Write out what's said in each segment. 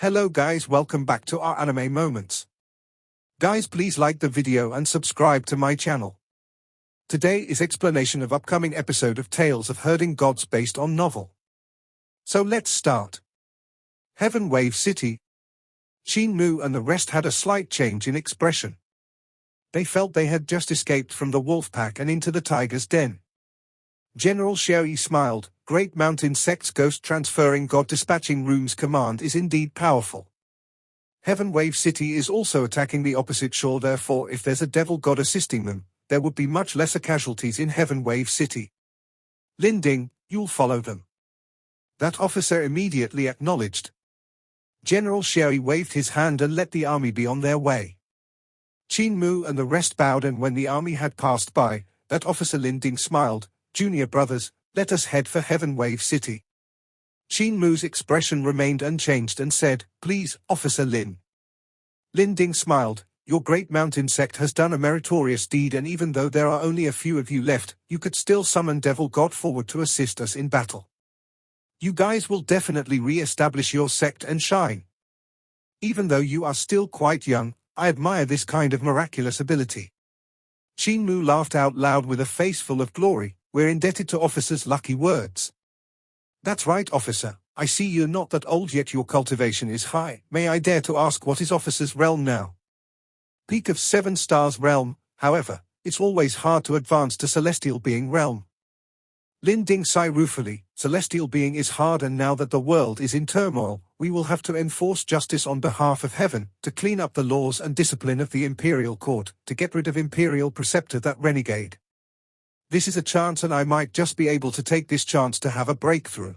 Hello guys, welcome back to our anime moments. Guys, please like the video and subscribe to my channel. Today is explanation of upcoming episode of Tales of Herding Gods based on novel. So let's start. Heavenwave City. Qin Mu and the rest had a slight change in expression. They felt they had just escaped from the wolf pack and into the tiger's den. General Sherry smiled. Great Mountain Sect's ghost transferring god dispatching rooms command is indeed powerful. Heavenwave City is also attacking the opposite shore, therefore if there's a devil god assisting them, there would be much lesser casualties in Heavenwave City. Linding, you'll follow them. That officer immediately acknowledged. General Sherry waved his hand and let the army be on their way. Qin Mu and the rest bowed, and when the army had passed by, that officer Linding smiled. Junior brothers, let us head for Heavenwave City. Qin Mu's expression remained unchanged and said, please, Officer Lin. Linding smiled. Your great mountain sect has done a meritorious deed, and even though there are only a few of you left, you could still summon Devil God forward to assist us in battle. You guys will definitely re-establish your sect and shine. Even though you are still quite young, I admire this kind of miraculous ability. Qin Mu laughed out loud with a face full of glory. We're indebted to Officer's lucky words. That's right, Officer. I see you're not that old yet your cultivation is high. May I dare to ask what is Officer's realm now? Peak of 7 stars realm, however, it's always hard to advance to Celestial Being realm. Linding sighed ruefully. Celestial Being is hard, and now that the world is in turmoil, we will have to enforce justice on behalf of heaven, to clean up the laws and discipline of the Imperial Court, to get rid of Imperial Preceptor that renegade. This is a chance, and I might just be able to take this chance to have a breakthrough.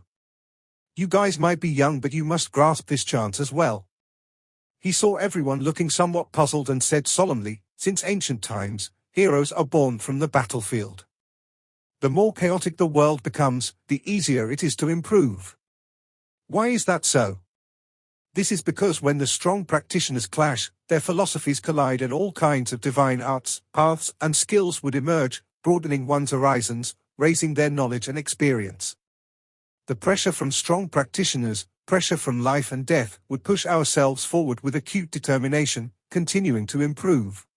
You guys might be young, but you must grasp this chance as well. He saw everyone looking somewhat puzzled and said solemnly, since ancient times, heroes are born from the battlefield. The more chaotic the world becomes, the easier it is to improve. Why is that so? This is because when the strong practitioners clash, their philosophies collide, and all kinds of divine arts, paths, and skills would emerge, broadening one's horizons, raising their knowledge and experience. The pressure from strong practitioners, pressure from life and death, would push ourselves forward with acute determination, continuing to improve.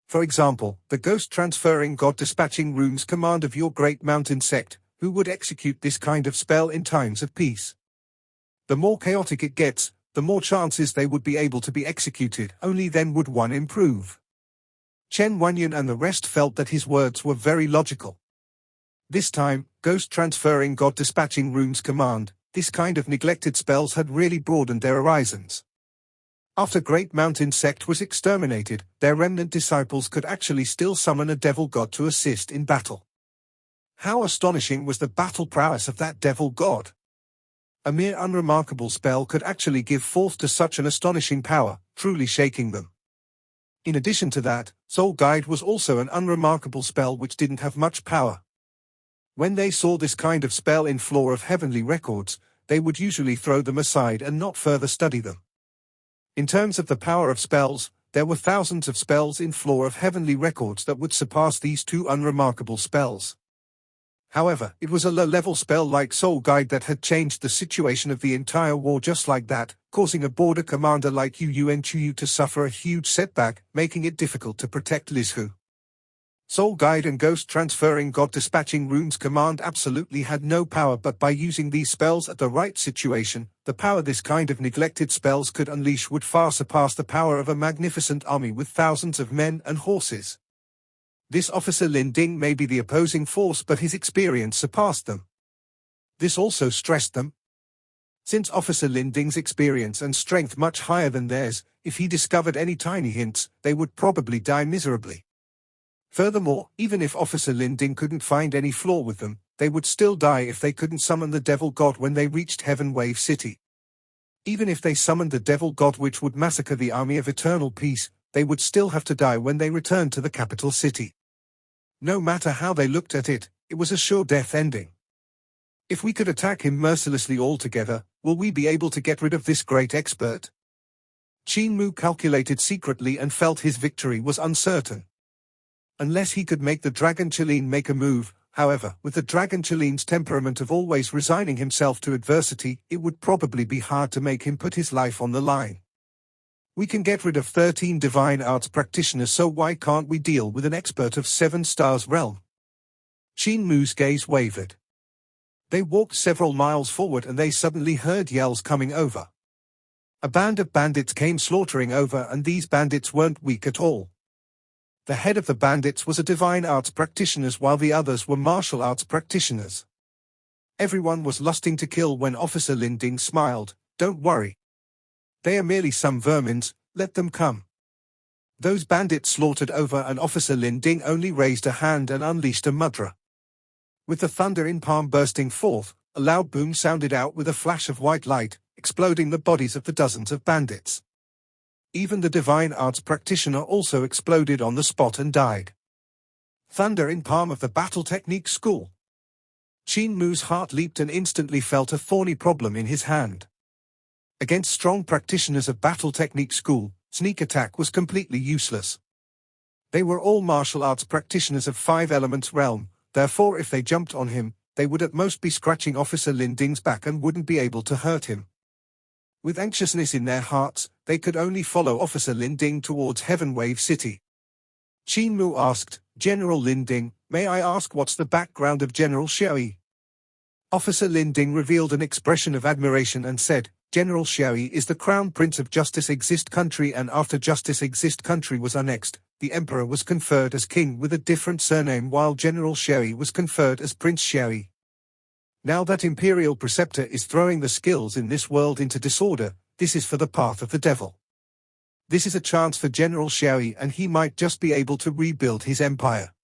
For example, the ghost transferring god dispatching rooms command of your great mountain sect, who would execute this kind of spell in times of peace. The more chaotic it gets, the more chances they would be able to be executed, only then would one improve. Chen Wanyan and the rest felt that his words were very logical. This time, ghost transferring god dispatching rooms command, this kind of neglected spells had really broadened their horizons. After Great Mountain Sect was exterminated, their remnant disciples could actually still summon a devil god to assist in battle. How astonishing was the battle prowess of that devil god! A mere unremarkable spell could actually give forth to such an astonishing power, truly shaking them. In addition to that, Soul Guide was also an unremarkable spell which didn't have much power. When they saw this kind of spell in Floor of Heavenly Records, they would usually throw them aside and not further study them. In terms of the power of spells, there were thousands of spells in Floor of Heavenly Records that would surpass these two unremarkable spells. However, it was a low-level spell like Soul Guide that had changed the situation of the entire war just like that, causing a border commander like Yuan Chuyu to suffer a huge setback, making it difficult to protect Lizhu. Soul Guide and Ghost Transferring God Dispatching Rooms command absolutely had no power, but by using these spells at the right situation, the power this kind of neglected spells could unleash would far surpass the power of a magnificent army with thousands of men and horses. This Officer Linding may be the opposing force, but his experience surpassed them. This also stressed them. Since Officer Linding's experience and strength much higher than theirs, if he discovered any tiny hints, they would probably die miserably. Furthermore, even if Officer Linding couldn't find any flaw with them, they would still die if they couldn't summon the Devil God when they reached Heavenwave City. Even if they summoned the Devil God which would massacre the army of eternal peace, they would still have to die when they returned to the capital city. No matter how they looked at it, it was a sure death ending. If we could attack him mercilessly altogether, will we be able to get rid of this great expert? Qin Mu calculated secretly and felt his victory was uncertain. Unless he could make the Dragon Chilean make a move, However, with the Dragon Chilean's temperament of always resigning himself to adversity, it would probably be hard to make him put his life on the line. We can get rid of 13 divine arts practitioners, so why can't we deal with an expert of 7 stars realm? Qin Mu's gaze wavered. They walked several miles forward and they suddenly heard yells coming over. A band of bandits came slaughtering over, and these bandits weren't weak at all. The head of the bandits was a divine arts practitioner while the others were martial arts practitioners. Everyone was lusting to kill when Officer Linding smiled. Don't worry. They are merely some vermins, let them come. Those bandits slaughtered over and Officer Linding only raised a hand and unleashed a mudra. With the thunder in palm bursting forth, a loud boom sounded out with a flash of white light, exploding the bodies of the dozens of bandits. Even the divine arts practitioner also exploded on the spot and died. Thunder in palm of the battle technique school. Qin Mu's heart leaped and instantly felt a thorny problem in his hand. Against strong practitioners of battle technique school, sneak attack was completely useless. They were all martial arts practitioners of 5 elements realm, therefore if they jumped on him, they would at most be scratching Officer Linding's back and wouldn't be able to hurt him. With anxiousness in their hearts, they could only follow Officer Linding towards Heavenwave City. Qin Mu asked, General Linding, may I ask what's the background of General Shui? Officer Linding revealed an expression of admiration and said, General Shui is the Crown Prince of Justice Exist Country, and after Justice Exist Country was annexed, the Emperor was conferred as king with a different surname while General Shui was conferred as Prince Shui. Now that Imperial Preceptor is throwing the skills in this world into disorder, this is for the path of the devil. This is a chance for General Shui and he might just be able to rebuild his empire.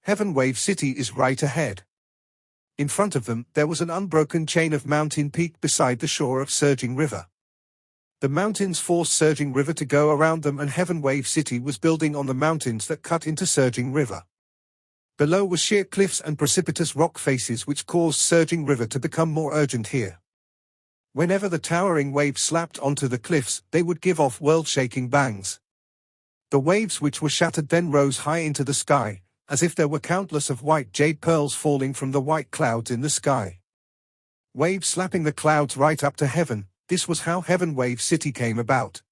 Heavenwave City is right ahead. In front of them, there was an unbroken chain of mountain peak beside the shore of Surging River. The mountains forced Surging River to go around them, and Heavenwave City was building on the mountains that cut into Surging River. Below were sheer cliffs and precipitous rock faces which caused Surging River to become more urgent here. Whenever the towering waves slapped onto the cliffs, they would give off world-shaking bangs. The waves which were shattered then rose high into the sky, as if there were countless of white jade pearls falling from the white clouds in the sky. Waves slapping the clouds right up to heaven, this was how Heavenwave City came about.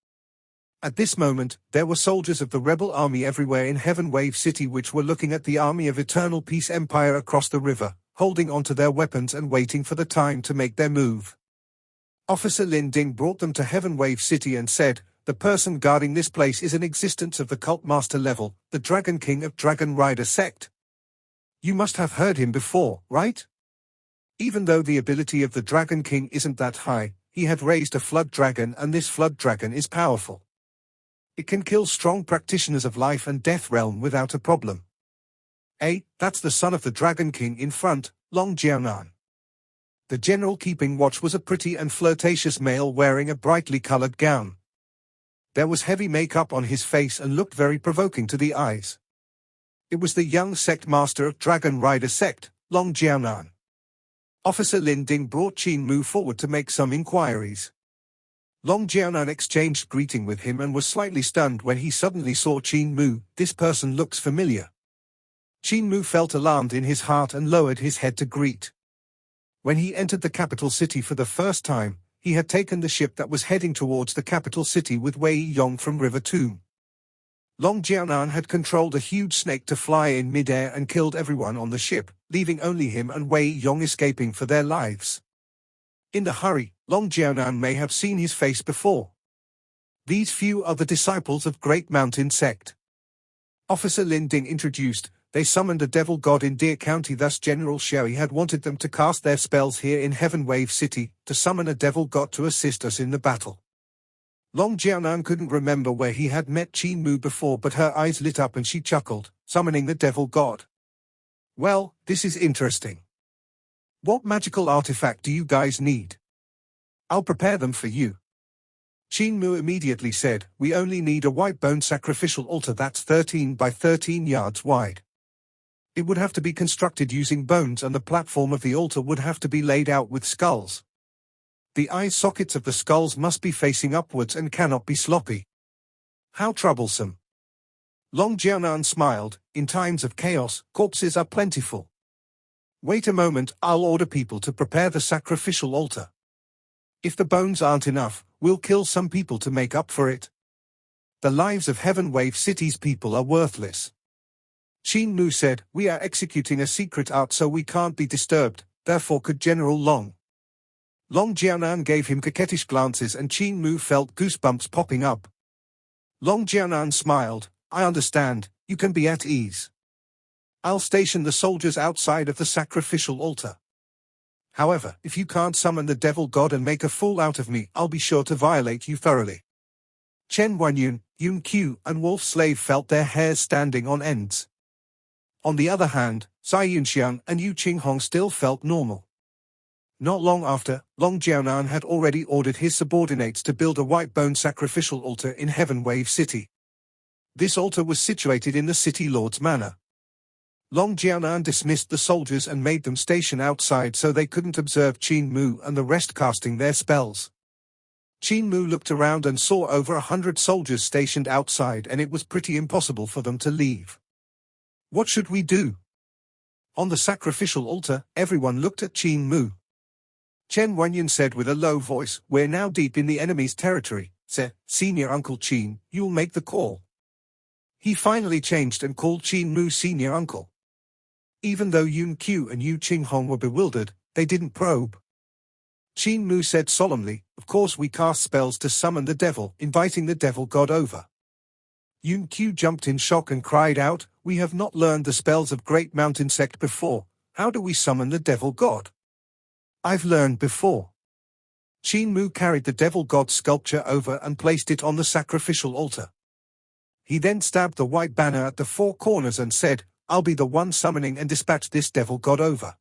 At this moment, there were soldiers of the rebel army everywhere in Heavenwave City which were looking at the army of Eternal Peace Empire across the river, holding onto their weapons and waiting for the time to make their move. Officer Linding brought them to Heavenwave City and said, the person guarding this place is an existence of the cult master level, the Dragon King of Dragon Rider sect. You must have heard him before, right? Even though the ability of the Dragon King isn't that high, he had raised a flood dragon, and this flood dragon is powerful. It can kill strong practitioners of life and death realm without a problem. That's the son of the Dragon King in front, Long Jiannan. The general keeping watch was a pretty and flirtatious male wearing a brightly colored gown. There was heavy makeup on his face and looked very provoking to the eyes. It was the young sect master of Dragon Rider sect, Long Jiannan. Officer Linding brought Qin Mu forward to make some inquiries. Long Jiannan exchanged greeting with him and was slightly stunned when he suddenly saw Qin Mu. This person looks familiar. Qin Mu felt alarmed in his heart and lowered his head to greet. When he entered the capital city for the first time, he had taken the ship that was heading towards the capital city with Wei Yong from River Tomb. Long Jiannan had controlled a huge snake to fly in midair and killed everyone on the ship, leaving only him and Wei Yong escaping for their lives. In the hurry, Long Jiannan may have seen his face before. These few are the disciples of Great Mountain Sect. Officer Linding introduced. They summoned a devil god in Deer County, thus General Shui had wanted them to cast their spells here in Heavenwave City, to summon a devil god to assist us in the battle. Long Jiannan couldn't remember where he had met Qin Mu before, but her eyes lit up and she chuckled, summoning the devil god. Well, this is interesting. What magical artifact do you guys need? I'll prepare them for you. Qin Mu immediately said, we only need a white bone sacrificial altar that's 13 by 13 yards wide. It would have to be constructed using bones, and the platform of the altar would have to be laid out with skulls. The eye sockets of the skulls must be facing upwards and cannot be sloppy. How troublesome. Long Jiannan smiled. In times of chaos, corpses are plentiful. Wait a moment, I'll order people to prepare the sacrificial altar. If the bones aren't enough, we'll kill some people to make up for it. The lives of Heavenwave City's people are worthless. Qin Mu said, we are executing a secret art so we can't be disturbed, therefore could General Long Jiannan gave him coquettish glances and Qin Mu felt goosebumps popping up. Long Jiannan smiled, I understand, you can be at ease. I'll station the soldiers outside of the sacrificial altar. However, if you can't summon the devil god and make a fool out of me, I'll be sure to violate you thoroughly. Chen Guanyun, Yun Qiu, and Wolf Slave felt their hairs standing on ends. On the other hand, Cai Yunxiang and Yu Qinghong still felt normal. Not long after, Long Jiannan had already ordered his subordinates to build a white bone sacrificial altar in Heavenwave City. This altar was situated in the city lord's manor. Long Jiannan dismissed the soldiers and made them station outside so they couldn't observe Qin Mu and the rest casting their spells. Qin Mu looked around and saw over 100 soldiers stationed outside, and it was pretty impossible for them to leave. What should we do? On the sacrificial altar, everyone looked at Qin Mu. Chen Guanyun said with a low voice, we're now deep in the enemy's territory, Senior Uncle Qin, you'll make the call. He finally changed and called Qin Mu Senior Uncle. Even though Yun Qiu and Yu Qinghong were bewildered, they didn't probe. Qin Mu said solemnly, of course we cast spells to summon the devil, inviting the devil god over. Yun Qiu jumped in shock and cried out, we have not learned the spells of Great Mountain Sect before, how do we summon the devil god? I've learned before. Qin Mu carried the devil god sculpture over and placed it on the sacrificial altar. He then stabbed the white banner at the four corners and said, I'll be the one summoning and dispatch this devil god over.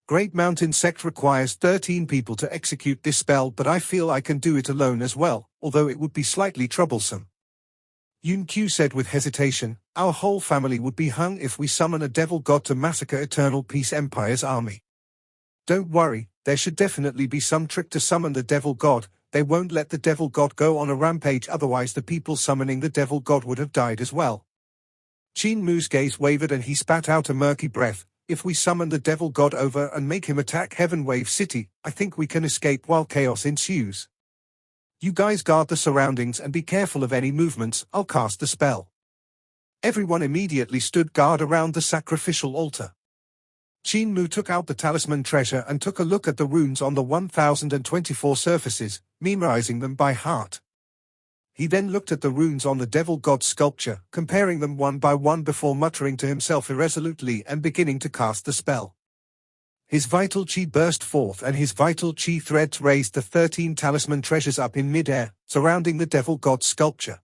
Great Mountain Sect requires 13 people to execute this spell, but I feel I can do it alone as well, although it would be slightly troublesome. Yun Qiu said with hesitation, our whole family would be hung if we summon a devil god to massacre Eternal Peace Empire's army. Don't worry, there should definitely be some trick to summon the devil god. They won't let the devil god go on a rampage, otherwise the people summoning the devil god would have died as well. Qin Mu's gaze wavered and he spat out a murky breath. If we summon the devil god over and make him attack Heavenwave City, I think we can escape while chaos ensues. You guys guard the surroundings and be careful of any movements, I'll cast the spell. Everyone immediately stood guard around the sacrificial altar. Qin Mu took out the talisman treasure and took a look at the runes on the 1024 surfaces, memorizing them by heart. He then looked at the runes on the devil god sculpture, comparing them one by one before muttering to himself irresolutely and beginning to cast the spell. His vital chi burst forth and his vital chi threads raised the 13 talisman treasures up in mid-air, surrounding the devil god sculpture.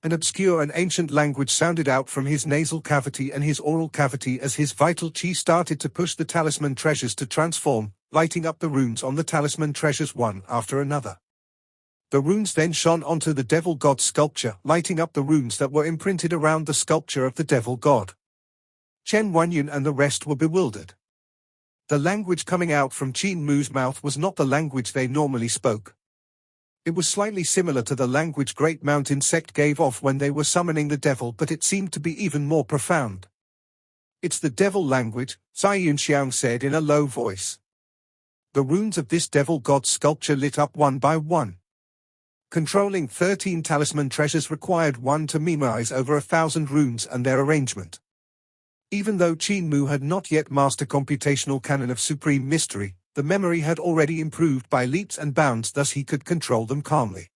An obscure and ancient language sounded out from his nasal cavity and his oral cavity as his vital chi started to push the talisman treasures to transform, lighting up the runes on the talisman treasures one after another. The runes then shone onto the devil god sculpture, lighting up the runes that were imprinted around the sculpture of the devil god. Chen Guanyun and the rest were bewildered. The language coming out from Qin Mu's mouth was not the language they normally spoke. It was slightly similar to the language Great Mountain Sect gave off when they were summoning the devil, but it seemed to be even more profound. It's the devil language, Cai Yunxiang said in a low voice. The runes of this devil god sculpture lit up one by one. Controlling 13 talisman treasures required one to memorize over 1,000 runes and their arrangement. Even though Qin Mu had not yet mastered computational canon of supreme mystery, the memory had already improved by leaps and bounds, thus he could control them calmly.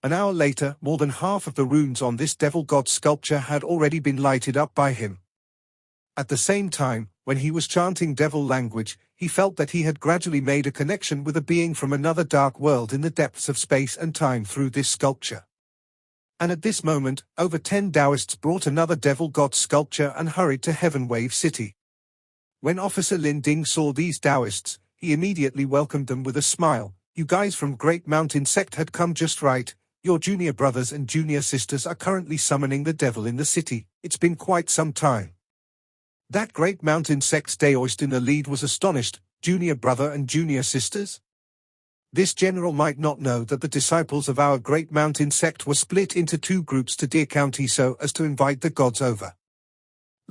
An hour later, more than half of the runes on this devil god sculpture had already been lighted up by him. At the same time, when he was chanting devil language, he felt that he had gradually made a connection with a being from another dark world in the depths of space and time through this sculpture. And at this moment, over 10 Taoists brought another devil god sculpture and hurried to Heavenwave City. When Officer Lin Ding saw these Taoists, he immediately welcomed them with a smile. You guys from Great Mountain Sect had come just right. Your junior brothers and junior sisters are currently summoning the devil in the city. It's been quite some time. That Great Mountain Sect's Taoist in the lead was astonished. Junior brother and junior sisters? This general might not know that the disciples of our Great Mountain Sect were split into two groups to Deer County so as to invite the gods over.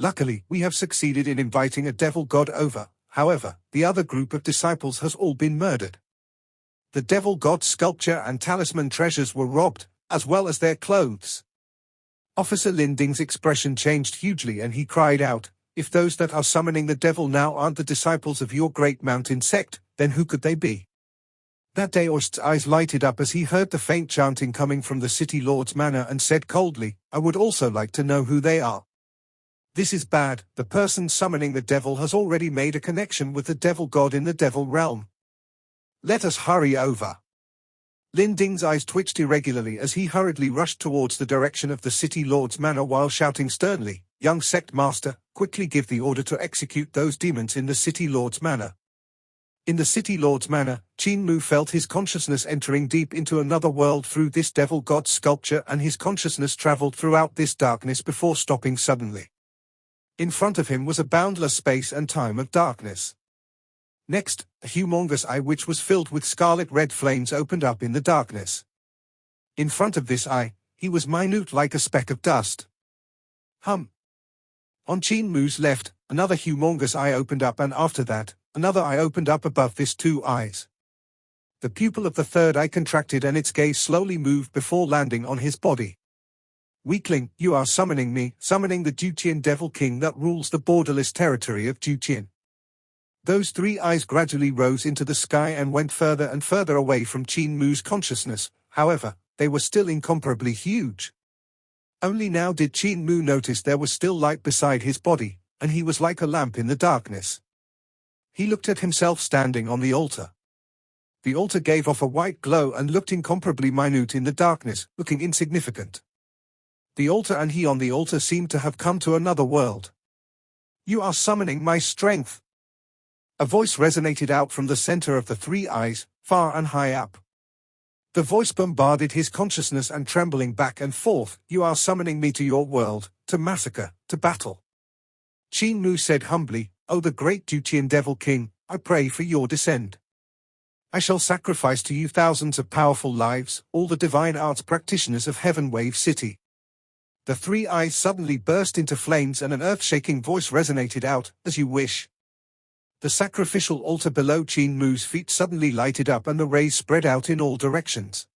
Luckily, we have succeeded in inviting a devil god over. However, the other group of disciples has all been murdered. The devil god sculpture and talisman treasures were robbed, as well as their clothes. Officer Linding's expression changed hugely and he cried out, "If those that are summoning the devil now aren't the disciples of your great mountain sect, then who could they be?" That day Ost's eyes lighted up as he heard the faint chanting coming from the city lord's manor and said coldly, "I would also like to know who they are. This is bad. The person summoning the devil has already made a connection with the devil god in the devil realm. Let us hurry over." Linding's eyes twitched irregularly as he hurriedly rushed towards the direction of the city lord's manor while shouting sternly, "Young sect master, quickly give the order to execute those demons in the city lord's manor." In the city lord's manor, Qin Mu felt his consciousness entering deep into another world through this devil god sculpture, and his consciousness traveled throughout this darkness before stopping suddenly. In front of him was a boundless space and time of darkness. Next, a humongous eye which was filled with scarlet red flames opened up in the darkness. In front of this eye, he was minute like a speck of dust. On Qin Mu's left, another humongous eye opened up, and after that, another eye opened up above this two eyes. The pupil of the third eye contracted and its gaze slowly moved before landing on his body. "Weakling, you are summoning me, summoning the Juqian Devil King that rules the borderless territory of Juqian." Those three eyes gradually rose into the sky and went further and further away from Qin Mu's consciousness. However, they were still incomparably huge. Only now did Qin Mu notice there was still light beside his body, and he was like a lamp in the darkness. He looked at himself standing on the altar. The altar gave off a white glow and looked incomparably minute in the darkness, looking insignificant. The altar and he on the altar seemed to have come to another world. "You are summoning my strength." A voice resonated out from the center of the three eyes, far and high up. The voice bombarded his consciousness and trembling back and forth, "You are summoning me to your world, to massacre, to battle." Qin Mu said humbly, "O the great Juqian Devil King, I pray for your descent. I shall sacrifice to you thousands of powerful lives, all the divine arts practitioners of Heavenwave City." The three eyes suddenly burst into flames and an earth-shaking voice resonated out, "As you wish." The sacrificial altar below Qin Mu's feet suddenly lighted up and the rays spread out in all directions.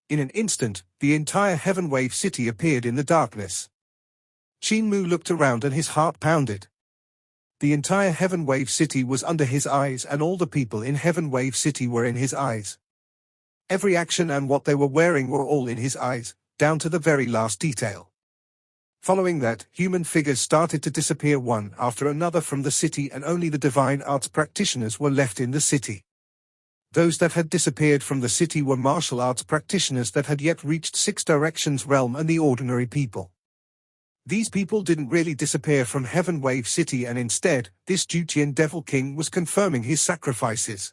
In an instant, the entire Heavenwave City appeared in the darkness. Qin Mu looked around and his heart pounded. The entire Heavenwave City was under his eyes and all the people in Heavenwave City were in his eyes. Every action and what they were wearing were all in his eyes, down to the very last detail. Following that, human figures started to disappear one after another from the city and only the divine arts practitioners were left in the city. Those that had disappeared from the city were martial arts practitioners that had yet reached Six Directions realm and the ordinary people. These people didn't really disappear from Heavenwave City, and instead, this Juqian Devil King was confirming his sacrifices.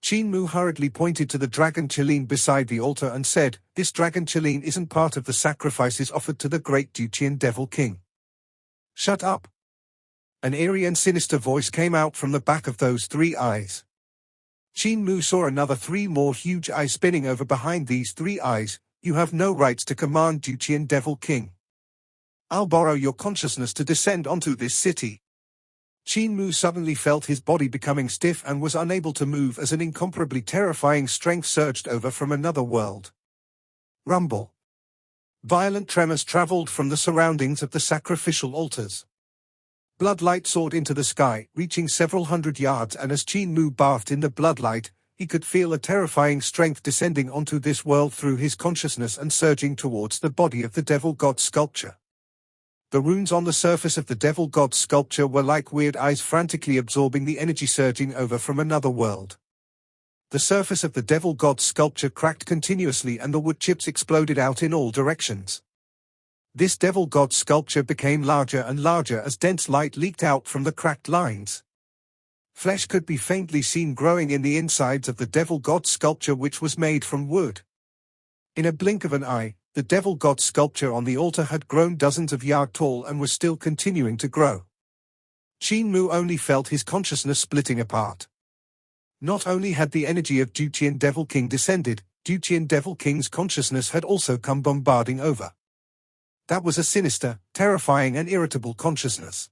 Qin Mu hurriedly pointed to the dragon Qilin beside the altar and said, "This dragon Qilin isn't part of the sacrifices offered to the great Juqian Devil King." "Shut up!" An eerie and sinister voice came out from the back of those three eyes. Qin Mu saw another three more huge eyes spinning over behind these three eyes. "You have no rights to command, Juqian Devil King. I'll borrow your consciousness to descend onto this city." Qin Mu suddenly felt his body becoming stiff and was unable to move as an incomparably terrifying strength surged over from another world. Rumble. Violent tremors traveled from the surroundings of the sacrificial altars. Bloodlight soared into the sky, reaching several hundred yards, and as Qin Mu bathed in the bloodlight, he could feel a terrifying strength descending onto this world through his consciousness and surging towards the body of the devil god sculpture. The runes on the surface of the devil god sculpture were like weird eyes frantically absorbing the energy surging over from another world. The surface of the devil god sculpture cracked continuously and the wood chips exploded out in all directions. This devil god sculpture became larger and larger as dense light leaked out from the cracked lines. Flesh could be faintly seen growing in the insides of the devil god sculpture, which was made from wood. In a blink of an eye, the devil god sculpture on the altar had grown dozens of yards tall and was still continuing to grow. Qin Mu only felt his consciousness splitting apart. Not only had the energy of Juqian Devil King descended, Juqian Devil King's consciousness had also come bombarding over. That was a sinister, terrifying and irritable consciousness.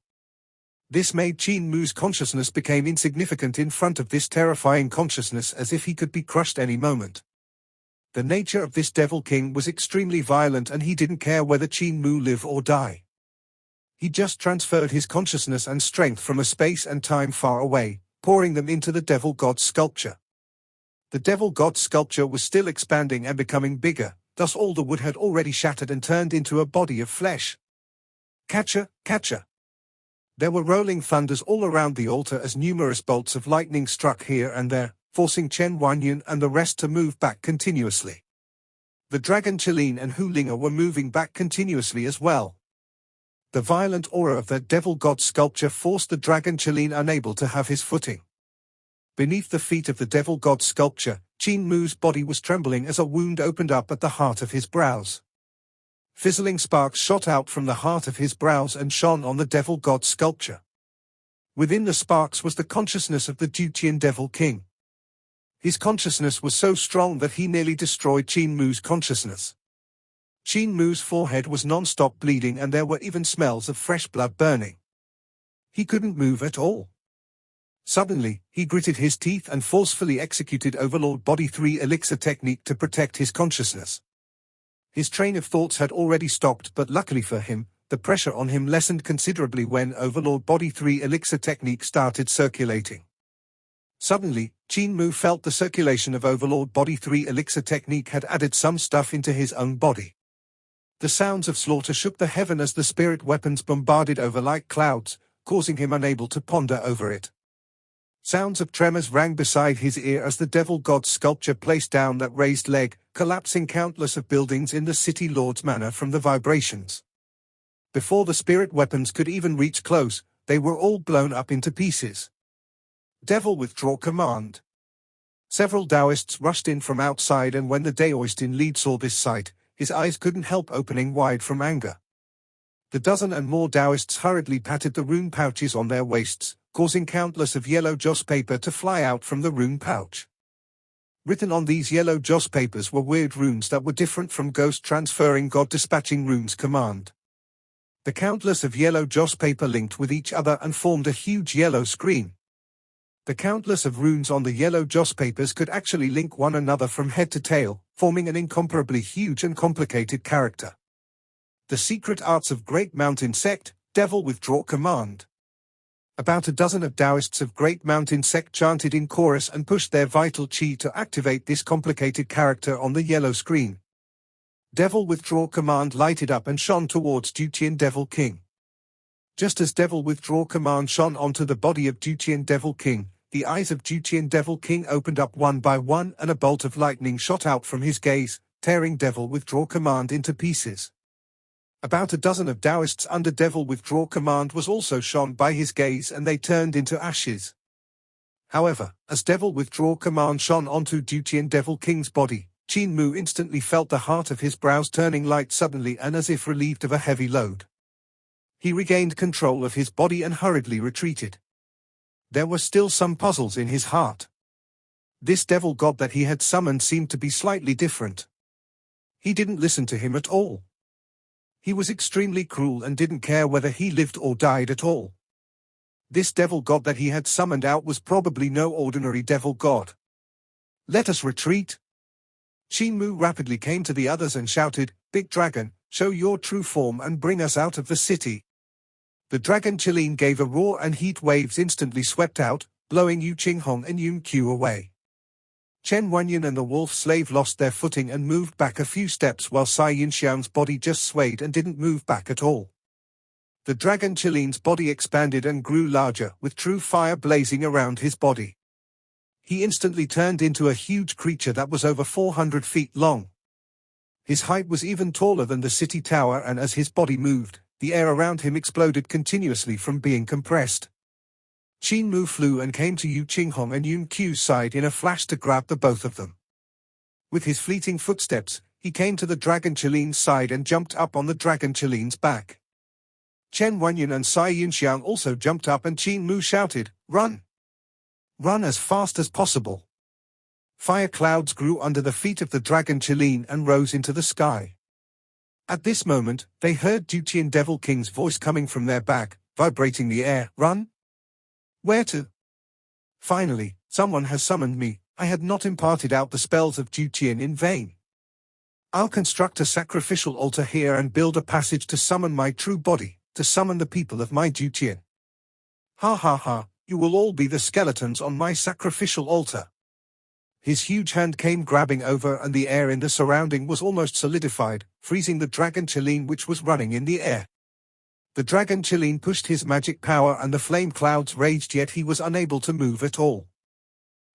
This made Qin Mu's consciousness become insignificant in front of this terrifying consciousness, as if he could be crushed any moment. The nature of this Devil King was extremely violent, and he didn't care whether Qin Mu live or die. He just transferred his consciousness and strength from a space and time far away, pouring them into the Devil God sculpture. The Devil God sculpture was still expanding and becoming bigger, thus all the wood had already shattered and turned into a body of flesh. Catcher, catcher! There were rolling thunders all around the altar as numerous bolts of lightning struck here and there, forcing Chen Wanyan and the rest to move back continuously. The Dragon Qilin and Hulinga were moving back continuously as well. The violent aura of that Devil God sculpture forced the Dragon Qilin unable to have his footing. Beneath the feet of the Devil God sculpture, Qin Mu's body was trembling as a wound opened up at the heart of his brows. Fizzling sparks shot out from the heart of his brows and shone on the Devil God sculpture. Within the sparks was the consciousness of the Duqian Devil King. His consciousness was so strong that he nearly destroyed Qin Mu's consciousness. Qin Mu's forehead was non-stop bleeding, and there were even smells of fresh blood burning. He couldn't move at all. Suddenly, he gritted his teeth and forcefully executed Overlord Body 3 elixir technique to protect his consciousness. His train of thoughts had already stopped, but luckily for him, the pressure on him lessened considerably when Overlord Body 3 elixir technique started circulating. Suddenly, Qin Mu felt the circulation of Overlord Body 3 elixir technique had added some stuff into his own body. The sounds of slaughter shook the heaven as the spirit weapons bombarded over like clouds, causing him unable to ponder over it. Sounds of tremors rang beside his ear as the Devil God sculpture placed down that raised leg, collapsing countless of buildings in the city lord's manor from the vibrations. Before the spirit weapons could even reach close, they were all blown up into pieces. Devil withdraw command. Several Taoists rushed in from outside, and when the Daoist in lead saw this sight, his eyes couldn't help opening wide from anger. The dozen and more Taoists hurriedly patted the rune pouches on their waists, causing countless of yellow joss paper to fly out from the rune pouch. Written on these yellow joss papers were weird runes that were different from Ghost Transferring God Dispatching Runes command. The countless of yellow joss paper linked with each other and formed a huge yellow screen. The countless of runes on the yellow joss papers could actually link one another from head to tail, forming an incomparably huge and complicated character. The secret arts of Great Mountain Sect, Devil Withdraw Command. About a dozen of Taoists of Great Mountain Sect chanted in chorus and pushed their vital chi to activate this complicated character on the yellow screen. Devil Withdraw Command lighted up and shone towards Duqian Devil King. Just as Devil Withdraw Command shone onto the body of Duqian Devil King, the eyes of Duqian Devil King opened up one by one and a bolt of lightning shot out from his gaze, tearing Devil Withdraw Command into pieces. About a dozen of Taoists under Devil Withdraw Command was also shone by his gaze, and they turned into ashes. However, as Devil Withdraw Command shone onto Duqian Devil King's body, Qin Mu instantly felt the heart of his brows turning light suddenly and as if relieved of a heavy load. He regained control of his body and hurriedly retreated. There were still some puzzles in his heart. This devil god that he had summoned seemed to be slightly different. He didn't listen to him at all. He was extremely cruel and didn't care whether he lived or died at all. This devil god that he had summoned out was probably no ordinary devil god. Let us retreat. Qin Mu rapidly came to the others and shouted, "Big dragon, show your true form and bring us out of the city." The Dragon Qilin gave a roar and heat waves instantly swept out, blowing Yu Qinghong and Yun Qiu away. Chen Wanyan and the wolf slave lost their footing and moved back a few steps, while Sai Yinxiang's body just swayed and didn't move back at all. The Dragon Qilin's body expanded and grew larger, with true fire blazing around his body. He instantly turned into a huge creature that was over 400 feet long. His height was even taller than the city tower, and as his body moved, the air around him exploded continuously from being compressed. Qin Mu flew and came to Yu Qinghong and Yun Qiu's side in a flash to grab the both of them. With his fleeting footsteps, he came to the Dragon Qilin's side and jumped up on the Dragon Qilin's back. Chen Wanyan and Sai Yinxiang also jumped up, and Qin Mu shouted, "Run! Run as fast as possible!" Fire clouds grew under the feet of the Dragon Qilin and rose into the sky. At this moment, they heard Juqian Devil King's voice coming from their back, vibrating the air. Run? Where to? Finally, someone has summoned me. I had not imparted out the spells of Juqian in vain. I'll construct a sacrificial altar here and build a passage to summon my true body, to summon the people of my Juqian. Ha ha ha, you will all be the skeletons on my sacrificial altar. His huge hand came grabbing over and the air in the surrounding was almost solidified, freezing the dragon Qin which was running in the air. The dragon Qin pushed his magic power and the flame clouds raged, yet he was unable to move at all.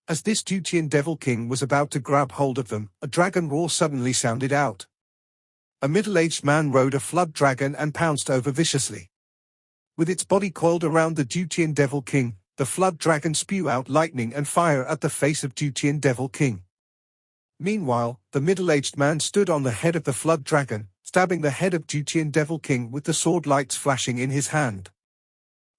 As this Juqian Devil King was about to grab hold of them, a dragon roar suddenly sounded out. A middle-aged man rode a flood dragon and pounced over viciously. With its body coiled around the Juqian Devil King, the flood dragon spew out lightning and fire at the face of Juqian Devil King. Meanwhile, the middle-aged man stood on the head of the flood dragon, stabbing the head of Juqian Devil King with the sword lights flashing in his hand.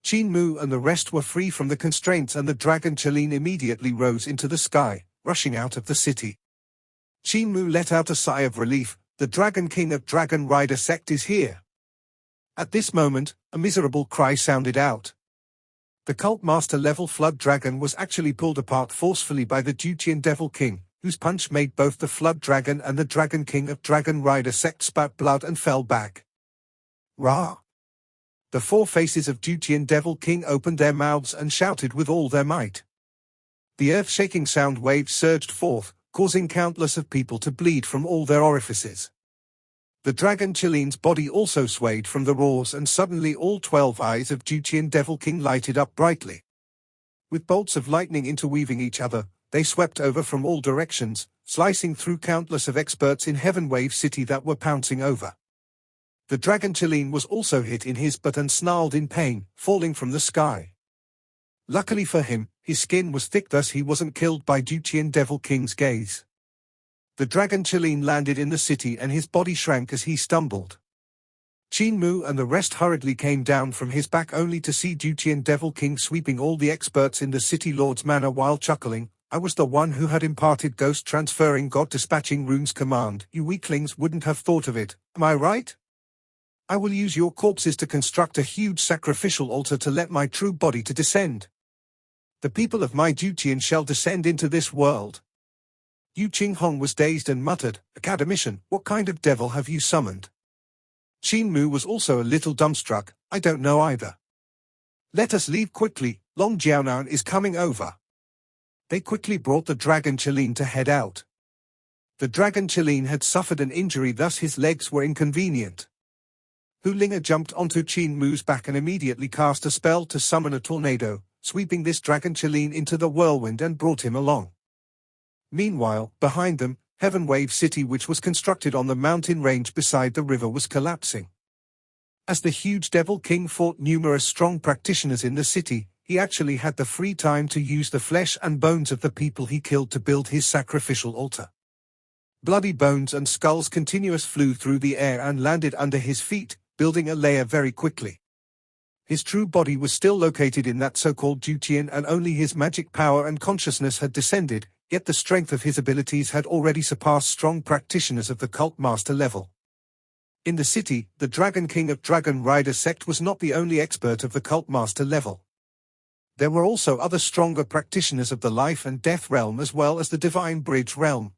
Qin Mu and the rest were free from the constraints and the dragon Qin immediately rose into the sky, rushing out of the city. Qin Mu let out a sigh of relief. The Dragon King of Dragon Rider sect is here. At this moment, a miserable cry sounded out. The cult master level flood dragon was actually pulled apart forcefully by the Juqian Devil King, whose punch made both the flood dragon and the Dragon King of Dragon Rider sect spat blood and fell back. Rah! The four faces of Juqian Devil King opened their mouths and shouted with all their might. The earth-shaking sound waves surged forth, causing countless of people to bleed from all their orifices. The dragon Qilin's body also swayed from the roars and suddenly all 12 eyes of Juqian Devil King lighted up brightly. With bolts of lightning interweaving each other, they swept over from all directions, slicing through countless of experts in Heavenwave City that were pouncing over. The dragon Qilin was also hit in his butt and snarled in pain, falling from the sky. Luckily for him, his skin was thick, thus he wasn't killed by Juqian Devil King's gaze. The dragon Qilin landed in the city and his body shrank as he stumbled. Qin Mu and the rest hurriedly came down from his back only to see Juqian Devil King sweeping all the experts in the city lord's manor while chuckling. I was the one who had imparted ghost transferring god dispatching runes command. You weaklings wouldn't have thought of it, am I right? I will use your corpses to construct a huge sacrificial altar to let my true body to descend. The people of my Juqian shall descend into this world. Yu Qinghong was dazed and muttered, Academician, what kind of devil have you summoned? Qin Mu was also a little dumbstruck, I don't know either. Let us leave quickly, Long Jiannan is coming over. They quickly brought the dragon Qilin to head out. The dragon Qilin had suffered an injury, thus his legs were inconvenient. Hu Linga jumped onto Qin Mu's back and immediately cast a spell to summon a tornado, sweeping this dragon Qilin into the whirlwind and brought him along. Meanwhile, behind them, Heavenwave City, which was constructed on the mountain range beside the river, was collapsing. As the huge Devil King fought numerous strong practitioners in the city, he actually had the free time to use the flesh and bones of the people he killed to build his sacrificial altar. Bloody bones and skulls continuously flew through the air and landed under his feet, building a layer very quickly. His true body was still located in that so-called Juqian and only his magic power and consciousness had descended, yet the strength of his abilities had already surpassed strong practitioners of the cult master level. In the city, the Dragon King of Dragon Rider sect was not the only expert of the cult master level. There were also other stronger practitioners of the life and death realm as well as the divine bridge realm.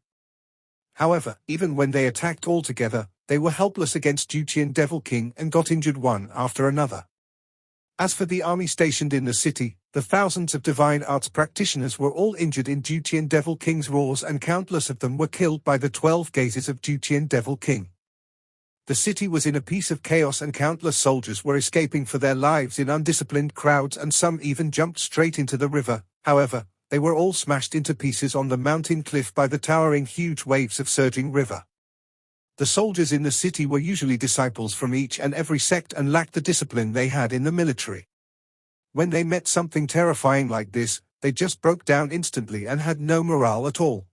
However, even when they attacked all together, they were helpless against Juqian Devil King and got injured one after another. As for the army stationed in the city, the thousands of divine arts practitioners were all injured in Juqian Devil King's roars and countless of them were killed by the 12 gazes of Juqian Devil King. The city was in a piece of chaos and countless soldiers were escaping for their lives in undisciplined crowds and some even jumped straight into the river. However, they were all smashed into pieces on the mountain cliff by the towering huge waves of surging river. The soldiers in the city were usually disciples from each and every sect and lacked the discipline they had in the military. When they met something terrifying like this, they just broke down instantly and had no morale at all.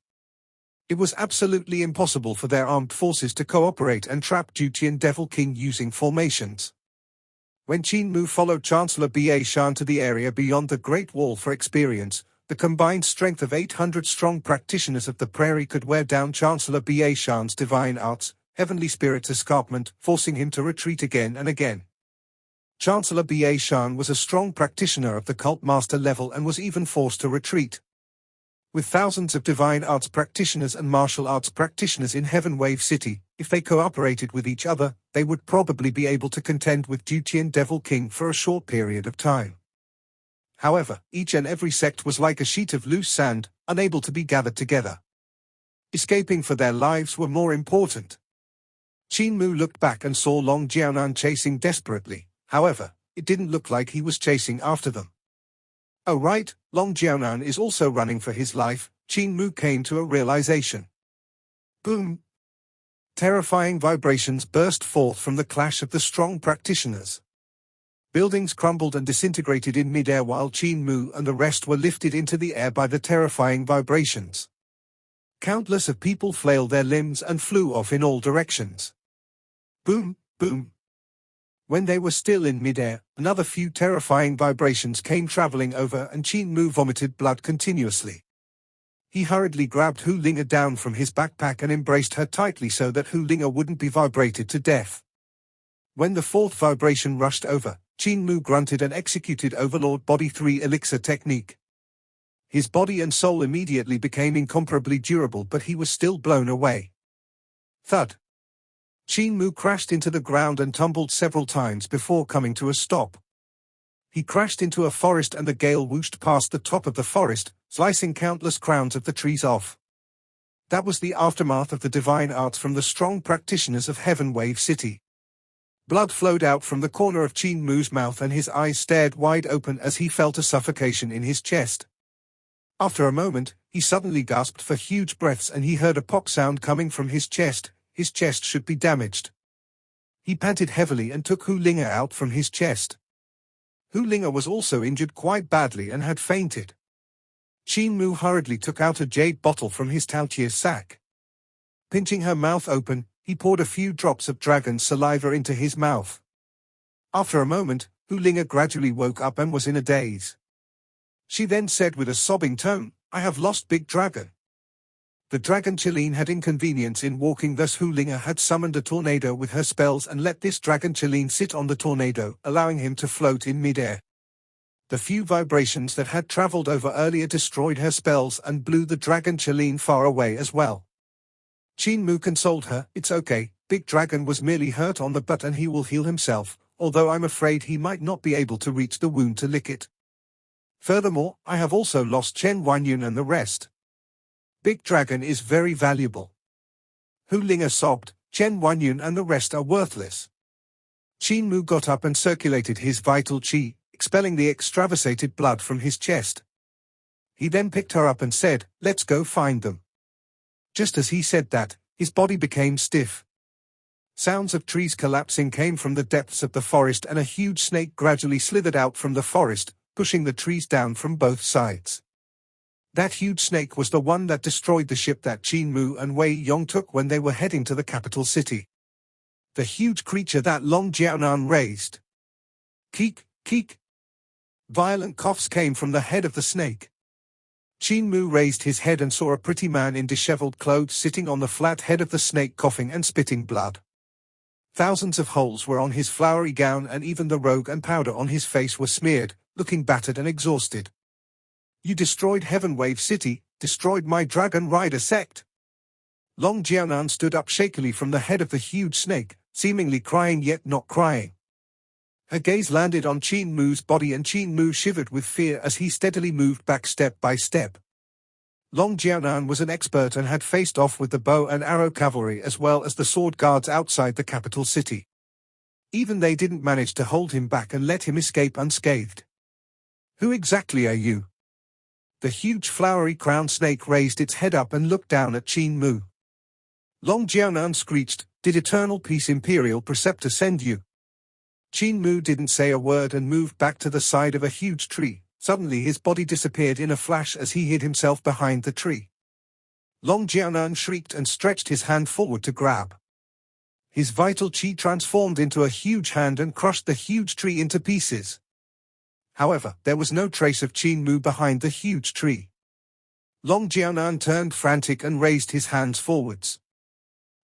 It was absolutely impossible for their armed forces to cooperate and trap Juqian Devil King using formations. When Qin Mu followed Chancellor Ba Shan to the area beyond the Great Wall for experience, the combined strength of 800 strong practitioners of the prairie could wear down Chancellor Ba Shan's divine arts, heavenly spirit's escarpment, forcing him to retreat again and again. Chancellor Ba Shan was a strong practitioner of the cult master level and was even forced to retreat. With thousands of divine arts practitioners and martial arts practitioners in Heavenwave City, if they cooperated with each other, they would probably be able to contend with Duqian Devil King for a short period of time. However, each and every sect was like a sheet of loose sand, unable to be gathered together. Escaping for their lives were more important. Qin Mu looked back and saw Long Jiannan chasing desperately. However, it didn't look like he was chasing after them. Oh right, Long Jiannan is also running for his life, Qin Mu came to a realization. Boom! Terrifying vibrations burst forth from the clash of the strong practitioners. Buildings crumbled and disintegrated in midair while Qin Mu and the rest were lifted into the air by the terrifying vibrations. Countless of people flailed their limbs and flew off in all directions. Boom, boom. When they were still in midair, another few terrifying vibrations came traveling over and Qin Mu vomited blood continuously. He hurriedly grabbed Hu Linga down from his backpack and embraced her tightly so that Hu Linga wouldn't be vibrated to death. When the fourth vibration rushed over, Qin Mu grunted and executed Overlord Body 3 Elixir technique. His body and soul immediately became incomparably durable, but he was still blown away. Thud. Qin Mu crashed into the ground and tumbled several times before coming to a stop. He crashed into a forest and the gale whooshed past the top of the forest, slicing countless crowns of the trees off. That was the aftermath of the divine arts from the strong practitioners of Heavenwave City. Blood flowed out from the corner of Qin Mu's mouth and his eyes stared wide open as he felt a suffocation in his chest. After a moment, he suddenly gasped for huge breaths and he heard a pop sound coming from his chest. His chest should be damaged. He panted heavily and took Hu Linga out from his chest. Hu Linga was also injured quite badly and had fainted. Qin Mu hurriedly took out a jade bottle from his Taotier sack. Pinching her mouth open, he poured a few drops of dragon's saliva into his mouth. After a moment, Hu Linga gradually woke up and was in a daze. She then said with a sobbing tone, "I have lost Big Dragon." The Dragon Chiline had inconvenience in walking, thus Hu Linga had summoned a tornado with her spells and let this Dragon Chiline sit on the tornado, allowing him to float in midair. The few vibrations that had traveled over earlier destroyed her spells and blew the Dragon Chiline far away as well. Qin Mu consoled her, "It's okay, Big Dragon was merely hurt on the butt and he will heal himself, although I'm afraid he might not be able to reach the wound to lick it. Furthermore, I have also lost Chen Wanyun and the rest. Big Dragon is very valuable." Hu Linga sobbed, "Chen Wanyun and the rest are worthless." Qin Mu got up and circulated his vital qi, expelling the extravasated blood from his chest. He then picked her up and said, "Let's go find them." Just as he said that, his body became stiff. Sounds of trees collapsing came from the depths of the forest and a huge snake gradually slithered out from the forest, pushing the trees down from both sides. That huge snake was the one that destroyed the ship that Qin Mu and Wei Yong took when they were heading to the capital city. The huge creature that Long Jiannan raised. Keek, keek. Violent coughs came from the head of the snake. Qin Mu raised his head and saw a pretty man in disheveled clothes sitting on the flat head of the snake, coughing and spitting blood. Thousands of holes were on his flowery gown and even the rogue and powder on his face were smeared, looking battered and exhausted. "You destroyed Heavenwave City, destroyed my Dragon Rider sect." Long Jiannan stood up shakily from the head of the huge snake, seemingly crying yet not crying. Her gaze landed on Qin Mu's body and Qin Mu shivered with fear as he steadily moved back step by step. Long Jiannan was an expert and had faced off with the bow and arrow cavalry as well as the sword guards outside the capital city. Even they didn't manage to hold him back and let him escape unscathed. "Who exactly are you?" The huge flowery crowned snake raised its head up and looked down at Qin Mu. Long Jiannan screeched, "Did Eternal Peace Imperial Preceptor send you?" Qin Mu didn't say a word and moved back to the side of a huge tree. Suddenly his body disappeared in a flash as he hid himself behind the tree. Long Jiannan shrieked and stretched his hand forward to grab. His vital qi transformed into a huge hand and crushed the huge tree into pieces. However, there was no trace of Qin Mu behind the huge tree. Long Jiannan turned frantic and raised his hands forwards.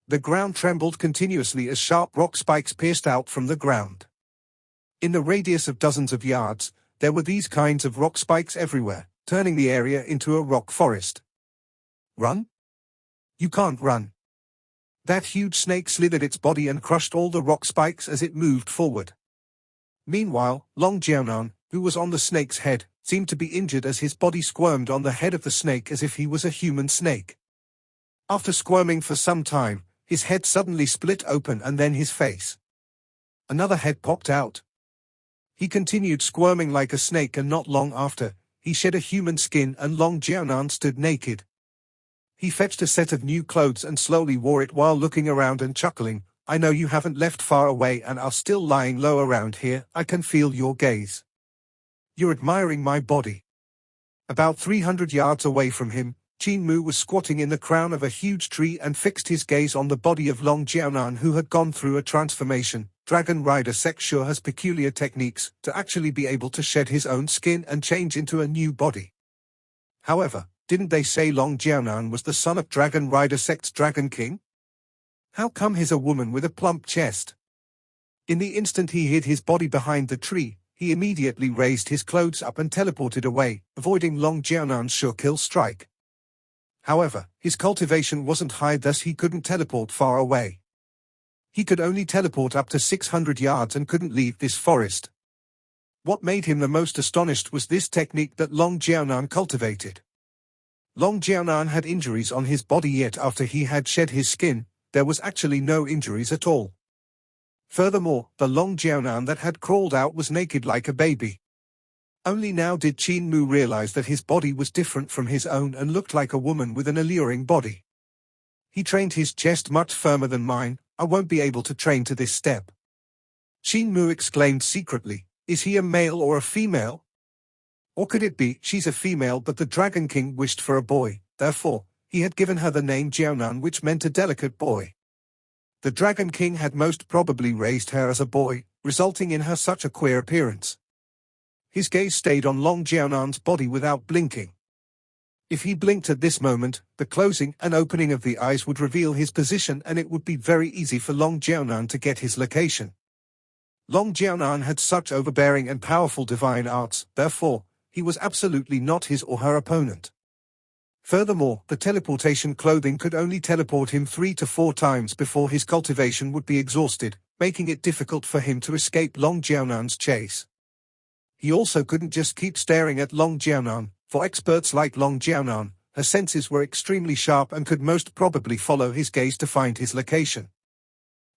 The ground trembled continuously as sharp rock spikes pierced out from the ground. In the radius of dozens of yards, there were these kinds of rock spikes everywhere, turning the area into a rock forest. Run? You can't run. That huge snake slithered its body and crushed all the rock spikes as it moved forward. Meanwhile, Long Jiannan, who was on the snake's head, seemed to be injured as his body squirmed on the head of the snake as if he was a human snake. After squirming for some time, his head suddenly split open and then his face. Another head popped out. He continued squirming like a snake, and not long after, he shed a human skin and Long Jiannan stood naked. He fetched a set of new clothes and slowly wore it while looking around and chuckling. I know you haven't left far away and are still lying low around here. I can feel your gaze. You're admiring my body. About 300 yards away from him, Qin Mu was squatting in the crown of a huge tree and fixed his gaze on the body of Long Jiannan, who had gone through a transformation. Dragon Rider Sect sure has peculiar techniques to actually be able to shed his own skin and change into a new body. However, didn't they say Long Jiannan was the son of Dragon Rider Sect's Dragon King? How come he's a woman with a plump chest? In the instant he hid his body behind the tree, he immediately raised his clothes up and teleported away, avoiding Long Jiannan's sure-kill strike. However, his cultivation wasn't high, thus he couldn't teleport far away. He could only teleport up to 600 yards and couldn't leave this forest. What made him the most astonished was this technique that Long Jiannan cultivated. Long Jiannan had injuries on his body, yet after he had shed his skin, there was actually no injuries at all. Furthermore, the Long Jiannan that had crawled out was naked like a baby. Only now did Qin Mu realize that his body was different from his own and looked like a woman with an alluring body. He trained his chest much firmer than mine. I won't be able to train to this step. Qin Mu exclaimed secretly, is he a male or a female? Or could it be, she's a female but the Dragon King wished for a boy, therefore, he had given her the name Jianan, which meant a delicate boy. The Dragon King had most probably raised her as a boy, resulting in her such a queer appearance. His gaze stayed on Long Jiannan's body without blinking. If he blinked at this moment, the closing and opening of the eyes would reveal his position and it would be very easy for Long Jiannan to get his location. Long Jiannan had such overbearing and powerful divine arts, therefore, he was absolutely not his or her opponent. Furthermore, the teleportation clothing could only teleport him 3 to 4 times before his cultivation would be exhausted, making it difficult for him to escape Long Jiannan's chase. He also couldn't just keep staring at Long Jiannan. For experts like Long Jiannan, her senses were extremely sharp and could most probably follow his gaze to find his location.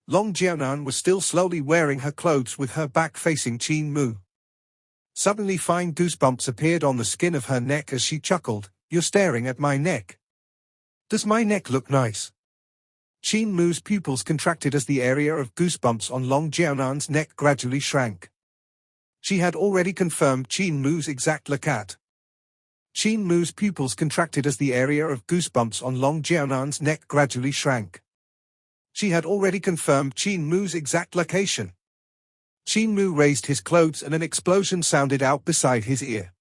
Long Jiannan was still slowly wearing her clothes with her back facing Qin Mu. Suddenly fine goosebumps appeared on the skin of her neck as she chuckled, "You're staring at my neck. Does my neck look nice?" Qin Mu's pupils contracted as the area of goosebumps on Long Jiannan's neck gradually shrank. She had already confirmed Qin Mu's exact location. Qin Mu's pupils contracted as the area of goosebumps on Long Jiannan's neck gradually shrank. She had already confirmed Qin Mu's exact location. Qin Mu raised his clothes and an explosion sounded out beside his ear.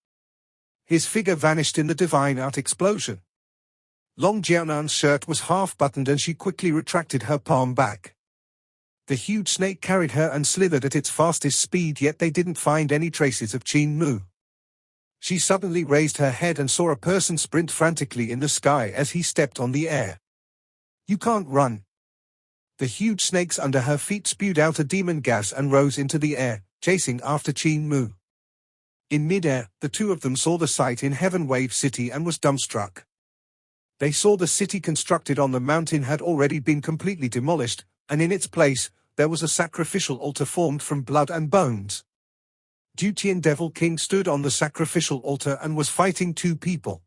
His figure vanished in the divine art explosion. Long Jiannan's shirt was half-buttoned and she quickly retracted her palm back. The huge snake carried her and slithered at its fastest speed, yet they didn't find any traces of Qin Mu. She suddenly raised her head and saw a person sprint frantically in the sky as he stepped on the air. "You can't run." The huge snakes under her feet spewed out a demon gas and rose into the air, chasing after Qin Mu. In mid-air, the two of them saw the sight in Heavenwave City and was dumbstruck. They saw the city constructed on the mountain had already been completely demolished, and in its place, there was a sacrificial altar formed from blood and bones. Qin Devil King stood on the sacrificial altar and was fighting 2 people.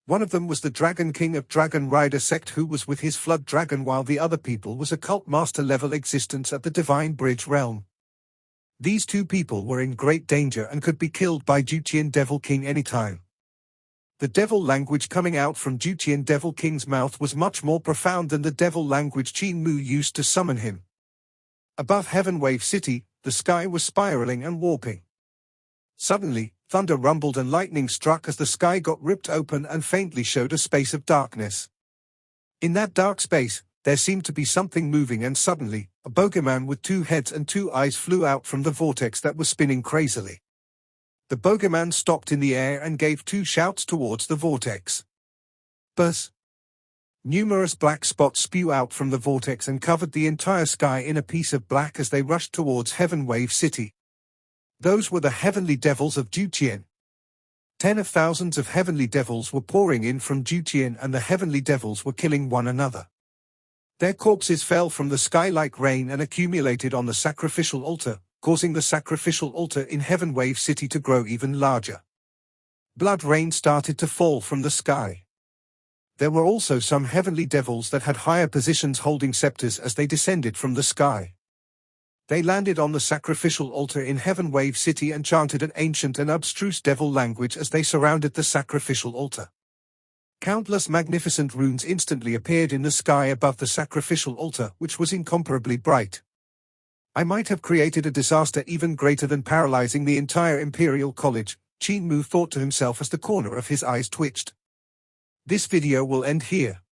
One of them was the Dragon King of Dragon Rider Sect, who was with his Flood Dragon, while the other people was a cult master level existence at the Divine Bridge realm. These 2 people were in great danger and could be killed by Qin Devil King anytime. The devil language coming out from Qin Devil King's mouth was much more profound than the devil language Qin Mu used to summon him. Above Heavenwave City, the sky was spiraling and warping. Suddenly, thunder rumbled and lightning struck as the sky got ripped open and faintly showed a space of darkness. In that dark space, There seemed to be something moving, and suddenly, a bogeyman with 2 heads and 2 eyes flew out from the vortex that was spinning crazily. The bogeyman stopped in the air and gave 2 shouts towards the vortex. Buzz! Numerous black spots spew out from the vortex and covered the entire sky in a piece of black as they rushed towards Heavenwave City. Those were the heavenly devils of Juqian. 10 of thousands of heavenly devils were pouring in from Juqian, and the heavenly devils were killing one another. Their corpses fell from the sky like rain and accumulated on the sacrificial altar, causing the sacrificial altar in Heavenwave City to grow even larger. Blood rain started to fall from the sky. There were also some heavenly devils that had higher positions holding scepters as they descended from the sky. They landed on the sacrificial altar in Heavenwave City and chanted an ancient and abstruse devil language as they surrounded the sacrificial altar. Countless magnificent runes instantly appeared in the sky above the sacrificial altar, which was incomparably bright. I might have created a disaster even greater than paralyzing the entire Imperial College, Qin Mu thought to himself as the corner of his eyes twitched. This video will end here.